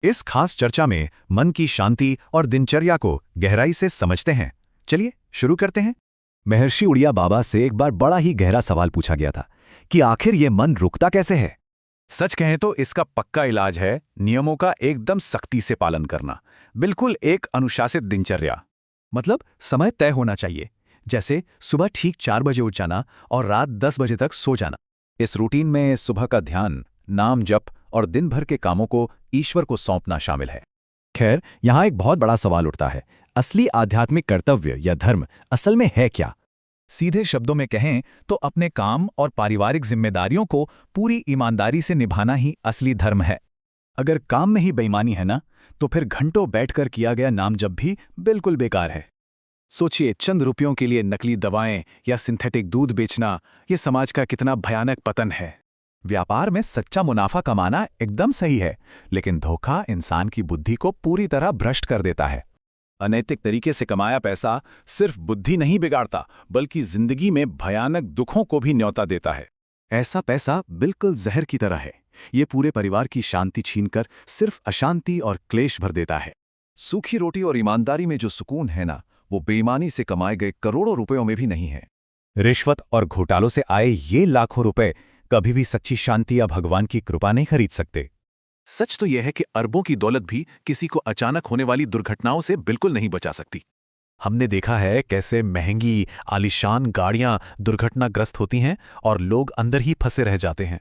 इस खास चर्चा में मन की शांति और दिनचर्या को गहराई से समझते हैं। चलिए शुरू करते हैं। महर्षि उड़िया बाबा से एक बार बड़ा ही गहरा सवाल पूछा गया था कि आखिर ये मन रुकता कैसे है। सच कहें तो इसका पक्का इलाज है नियमों का एकदम सख्ती से पालन करना। बिल्कुल एक अनुशासित दिनचर्या। मतलब समय तय होना चाहिए, जैसे सुबह ठीक 4 बजे उठ जाना और रात 10 बजे तक सो जाना। इस रूटीन में सुबह का ध्यान, नाम जप और दिन भर के कामों को ईश्वर को सौंपना शामिल है। खैर, यहाँ एक बहुत बड़ा सवाल उठता है, असली आध्यात्मिक कर्तव्य या धर्म असल में है क्या? सीधे शब्दों में कहें तो अपने काम और पारिवारिक जिम्मेदारियों को पूरी ईमानदारी से निभाना ही असली धर्म है। अगर काम में ही बेईमानी है ना, तो फिर घंटों बैठकर किया गया नाम जप भी बिल्कुल बेकार है। सोचिए, चंद रुपयों के लिए नकली दवाएं या सिंथेटिक दूध बेचना, ये समाज का कितना भयानक पतन है। व्यापार में सच्चा मुनाफा कमाना एकदम सही है, लेकिन धोखा इंसान की बुद्धि को पूरी तरह भ्रष्ट कर देता है। अनैतिक तरीके से कमाया पैसा सिर्फ बुद्धि नहीं बिगाड़ता, बल्कि जिंदगी में भयानक दुखों को भी न्योता देता है। ऐसा पैसा बिल्कुल जहर की तरह है। ये पूरे परिवार की शांति छीनकर सिर्फ अशांति और क्लेश भर देता है। सूखी रोटी और ईमानदारी में जो सुकून है ना, वो बेईमानी से कमाए गए करोड़ों रुपयों में भी नहीं है। रिश्वत और घोटालों से आए ये लाखों रुपए कभी भी सच्ची शांति या भगवान की कृपा नहीं खरीद सकते। सच तो यह है कि अरबों की दौलत भी किसी को अचानक होने वाली दुर्घटनाओं से बिल्कुल नहीं बचा सकती। हमने देखा है कैसे महंगी आलीशान गाड़ियां दुर्घटनाग्रस्त होती हैं और लोग अंदर ही फंसे रह जाते हैं।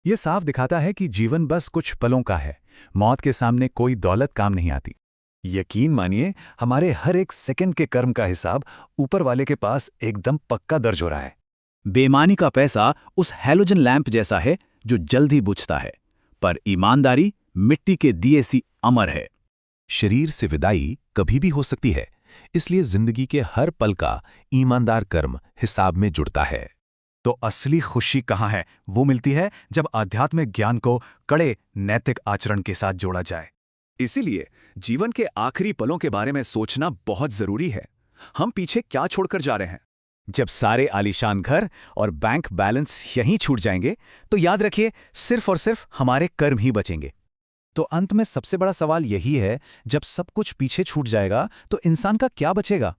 ये साफ दिखाता है कि जीवन बस कुछ पलों का है। मौत के सामने कोई दौलत काम नहीं आती। यकीन मानिए, हमारे हर एक सेकंड के कर्म का हिसाब ऊपर वाले के पास एकदम पक्का दर्ज हो रहा है। बेईमानी का पैसा उस हैलोजन लैंप जैसा है जो जल्दी बुझता है, पर ईमानदारी मिट्टी के दिए सी अमर है। शरीर से विदाई कभी भी हो सकती है, इसलिए जिंदगी के हर पल का ईमानदार कर्म हिसाब में जुड़ता है। तो असली खुशी कहाँ है? वो मिलती है जब आध्यात्मिक ज्ञान को कड़े नैतिक आचरण के साथ जोड़ा जाए। इसीलिए जीवन के आखिरी पलों के बारे में सोचना बहुत जरूरी है। हम पीछे क्या छोड़कर जा रहे हैं? जब सारे आलीशान घर और बैंक बैलेंस यहीं छूट जाएंगे, तो याद रखिए, सिर्फ और सिर्फ हमारे कर्म ही बचेंगे। तो अंत में सबसे बड़ा सवाल यही है, जब सब कुछ पीछे छूट जाएगा तो इंसान का क्या बचेगा?